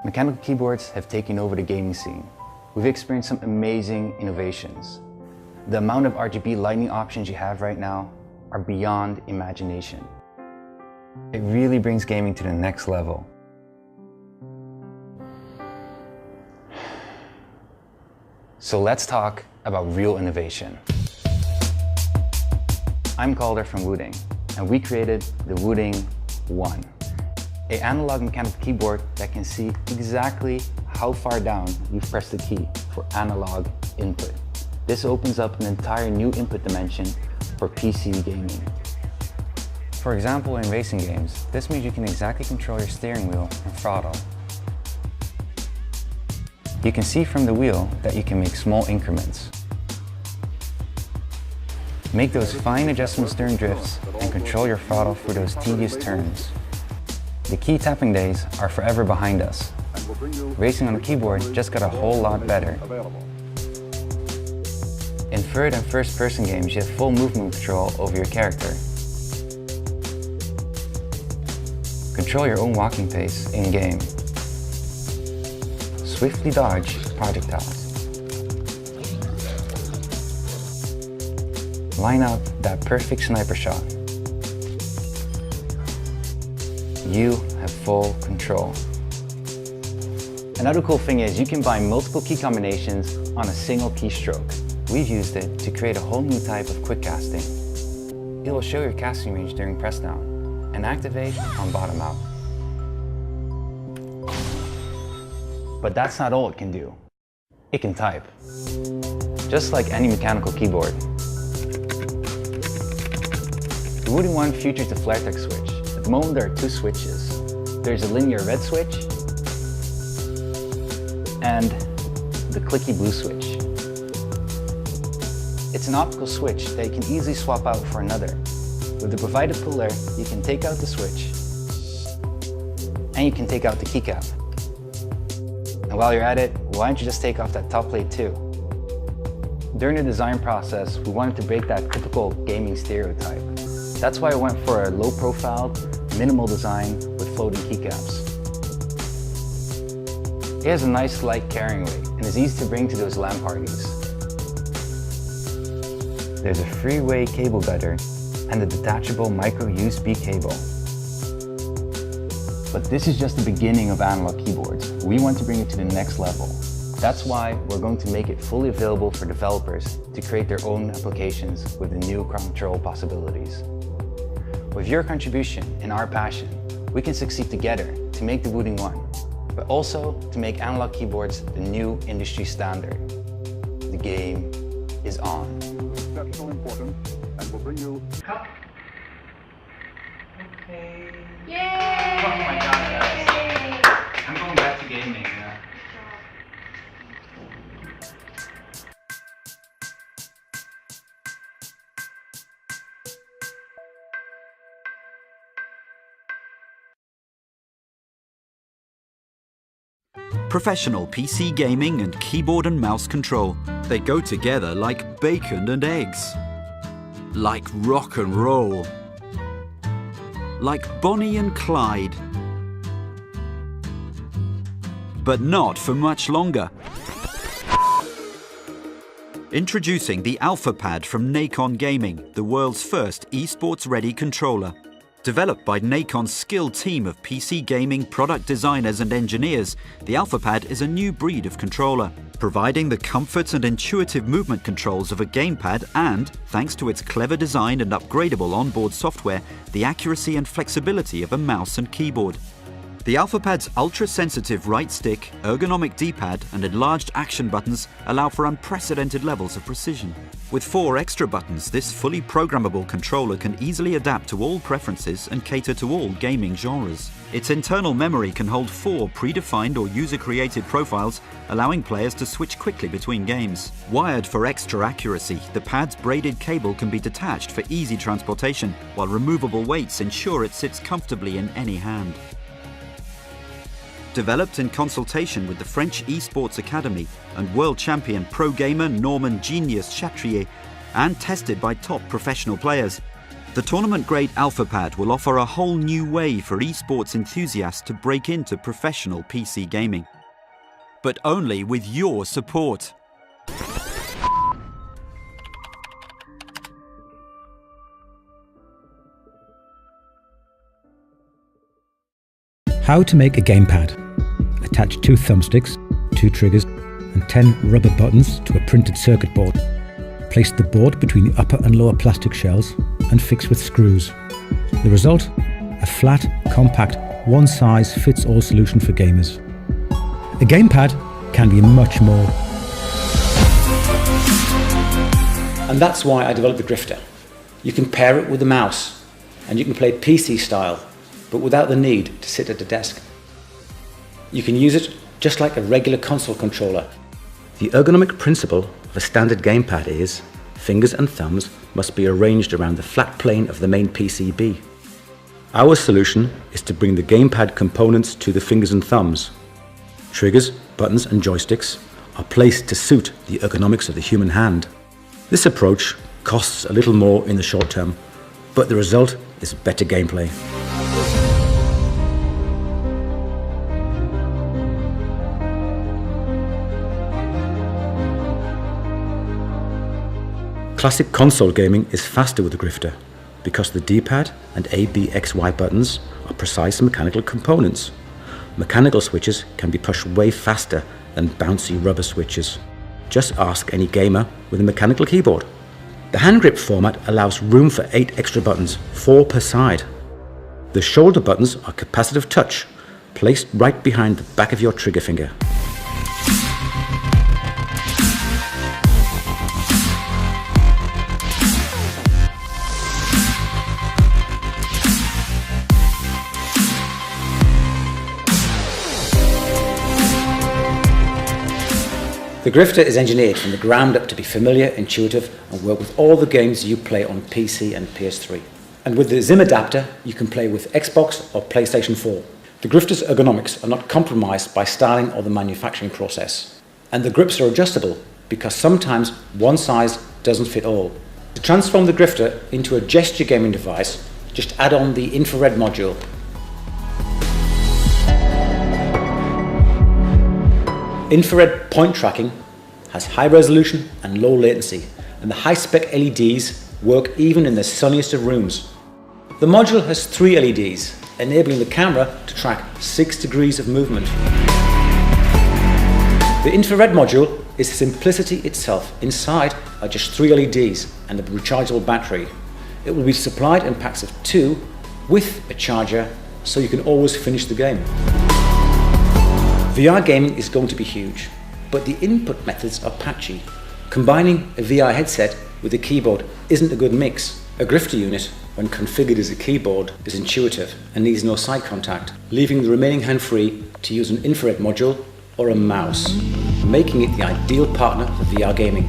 Mechanical keyboards have taken over the gaming scene. We've experienced some amazing innovations. The amount of RGB lighting options you have right now are beyond imagination. It really brings gaming to the next level. So let's talk about real innovation. I'm Calder from Wooding, and we created the Wooding One, an analog mechanical keyboard that can see exactly how far down you've pressed the key for analog input. This opens up an entire new input dimension for PC gaming. For example, in racing games, this means you can exactly control your steering wheel and throttle. You can see from the wheel that you can make small increments. Make those fine adjustments during drifts and control your throttle for those tedious turns. The key tapping days are forever behind us. Racing on a keyboard just got a whole lot better. In third and first person games, you have full movement control over your character. Control your own walking pace in-game. Swiftly dodge projectiles. Line up that perfect sniper shot. You have full control. Another cool thing is you can bind multiple key combinations on a single keystroke. We've used it to create a whole new type of quick casting. It will show your casting range during press down and activate on bottom out. But that's not all it can do. It can type. Just like any mechanical keyboard. The Wooding One features the FlareTech switch. At the moment there are two switches. There's a linear red switch and the clicky blue switch. It's an optical switch that you can easily swap out for another. With the provided puller, you can take out the switch and you can take out the keycap. And while you're at it, why don't you just take off that top plate too? During the design process, we wanted to break that typical gaming stereotype. That's why I went for a low-profile, minimal design with floating keycaps. It has a nice light carrying weight and is easy to bring to those LAN parties. There's a three-way cable gutter and a detachable micro USB cable. But this is just the beginning of analog keyboards. We want to bring it to the next level. That's why we're going to make it fully available for developers to create their own applications with the new control possibilities. With your contribution and our passion, we can succeed together to make the Wooding One, but also to make analog keyboards the new industry standard. The game is on. That's so important, and we'll bring you... Cut. Okay. Yay! Oh my god, guys. I'm going back to gaming now. Professional PC gaming and keyboard and mouse control. They go together like bacon and eggs. Like rock and roll. Like Bonnie and Clyde. But not for much longer. Introducing the AlphaPad from Nacon Gaming, the world's first esports-ready controller. Developed by Nacon's skilled team of PC gaming product designers and engineers, the AlphaPad is a new breed of controller, providing the comfort and intuitive movement controls of a gamepad and, thanks to its clever design and upgradable onboard software, the accuracy and flexibility of a mouse and keyboard. The AlphaPad's ultra-sensitive right stick, ergonomic D-pad and enlarged action buttons allow for unprecedented levels of precision. With 4 extra buttons, this fully programmable controller can easily adapt to all preferences and cater to all gaming genres. Its internal memory can hold 4 predefined or user-created profiles, allowing players to switch quickly between games. Wired for extra accuracy, the pad's braided cable can be detached for easy transportation, while removable weights ensure it sits comfortably in any hand. Developed in consultation with the French Esports Academy and world champion pro gamer Norman Genius Chatrier, and tested by top professional players, The tournament-grade AlphaPad will offer a whole new way for esports enthusiasts to break into professional PC gaming. But only with your support. How to make a gamepad. Attach 2 thumbsticks, 2 triggers and 10 rubber buttons to a printed circuit board. Place the board between the upper and lower plastic shells and fix with screws. The result? A flat, compact, one-size-fits-all solution for gamers. A gamepad can be much more. And that's why I developed the Grifter. You can pair it with a mouse and you can play PC style, but without the need to sit at a desk. You can use it just like a regular console controller. The ergonomic principle of a standard gamepad is fingers and thumbs must be arranged around the flat plane of the main PCB. Our solution is to bring the gamepad components to the fingers and thumbs. Triggers, buttons and joysticks are placed to suit the ergonomics of the human hand. This approach costs a little more in the short term, but the result is better gameplay. Classic console gaming is faster with the Grifter because the D-pad and A, B, X, Y buttons are precise mechanical components. Mechanical switches can be pushed way faster than bouncy rubber switches. Just ask any gamer with a mechanical keyboard. The hand grip format allows room for 8 extra buttons, 4 per side. The shoulder buttons are capacitive touch, placed right behind the back of your trigger finger. The Grifter is engineered from the ground up to be familiar, intuitive and work with all the games you play on PC and PS3. And with the Zim adapter, you can play with Xbox or PlayStation 4. The Grifter's ergonomics are not compromised by styling or the manufacturing process. And the grips are adjustable because sometimes one size doesn't fit all. To transform the Grifter into a gesture gaming device, just add on the infrared module. Infrared point tracking has high resolution and low latency, and the high-spec LEDs work even in the sunniest of rooms. The module has 3 LEDs, enabling the camera to track 6 degrees of movement. The infrared module is simplicity itself. Inside are just 3 LEDs and a rechargeable battery. It will be supplied in packs of 2 with a charger, so you can always finish the game. VR gaming is going to be huge, but the input methods are patchy. Combining a VR headset with a keyboard isn't a good mix. A Grifter unit, when configured as a keyboard, is intuitive and needs no side contact, leaving the remaining hand free to use an infrared module or a mouse, making it the ideal partner for VR gaming.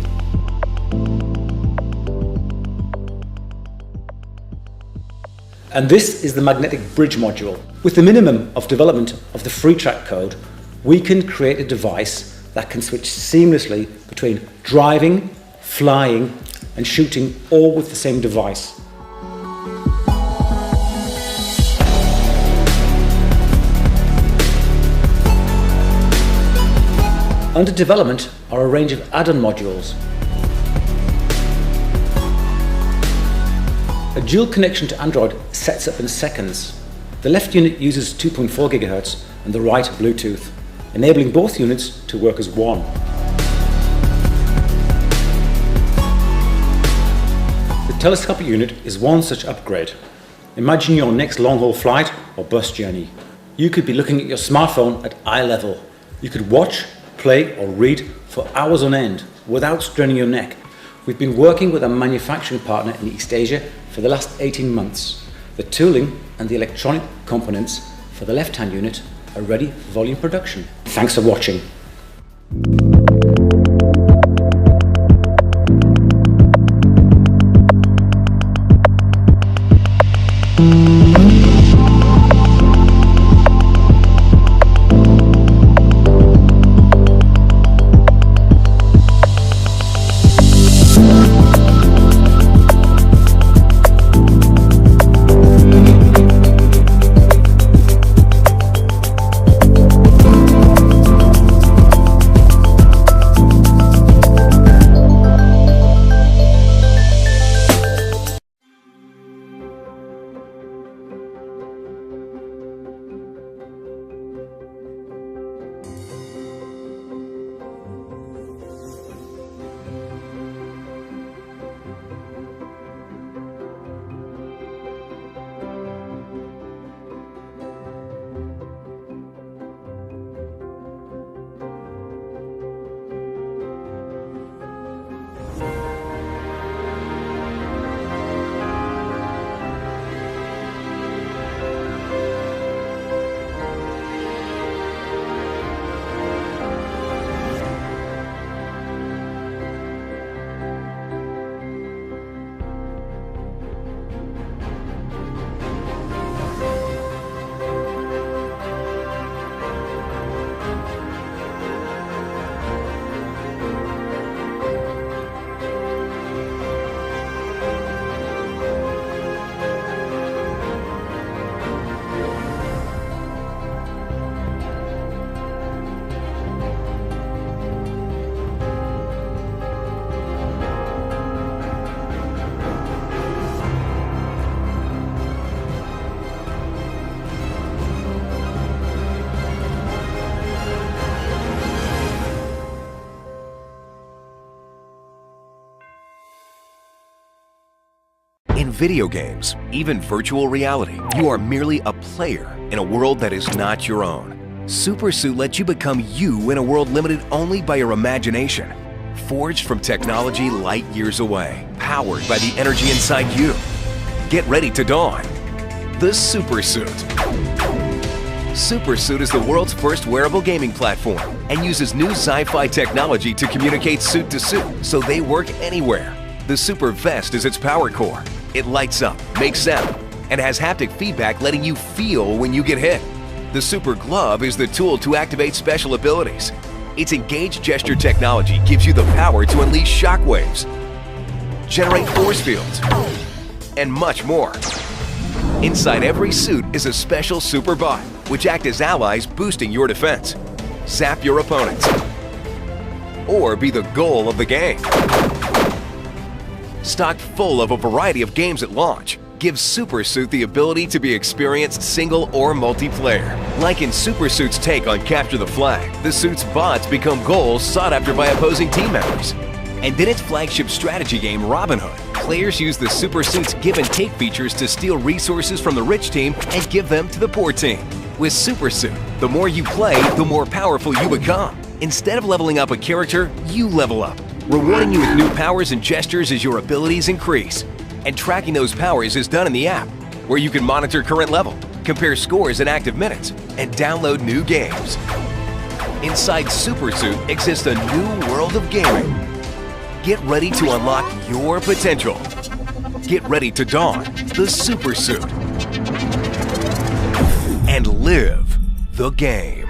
And this is the magnetic bridge module. With the minimum of development of the FreeTrack code, we can create a device that can switch seamlessly between driving, flying, and shooting, all with the same device. Under development are a range of add-on modules. A dual connection to Android sets up in seconds. The left unit uses 2.4 GHz and the right Bluetooth, enabling both units to work as one. The telescopic unit is one such upgrade. Imagine your next long-haul flight or bus journey. You could be looking at your smartphone at eye level. You could watch, play or read for hours on end without straining your neck. We've been working with a manufacturing partner in East Asia for the last 18 months. The tooling and the electronic components for the left-hand unit are ready for volume production. Thanks for watching. video games, even virtual reality, you are merely a player in a world that is not your own. Supersuit lets you become you in a world limited only by your imagination. Forged from technology light years away, powered by the energy inside you. Get ready to dawn. The Supersuit. Supersuit is the world's first wearable gaming platform and uses new sci-fi technology to communicate suit to suit, so they work anywhere. The Super Vest is its power core. It lights up, makes sound, and has haptic feedback letting you feel when you get hit. The Super Glove is the tool to activate special abilities. Its engaged gesture technology gives you the power to unleash shockwaves, generate force fields, and much more. Inside every suit is a special Super Bot, which act as allies boosting your defense, zap your opponents, or be the goal of the game. Stocked full of a variety of games at launch, gives Supersuit the ability to be experienced single or multiplayer. Like in Supersuit's take on Capture the Flag, the suit's bots become goals sought after by opposing team members. And in its flagship strategy game, Robin Hood, players use the Supersuit's give and take features to steal resources from the rich team and give them to the poor team. With Supersuit, the more you play, the more powerful you become. Instead of leveling up a character, you level up, rewarding you with new powers and gestures as your abilities increase. And tracking those powers is done in the app, where you can monitor current level, compare scores and active minutes, and download new games. Inside Supersuit exists a new world of gaming. Get ready to unlock your potential. Get ready to don the Supersuit and live the game.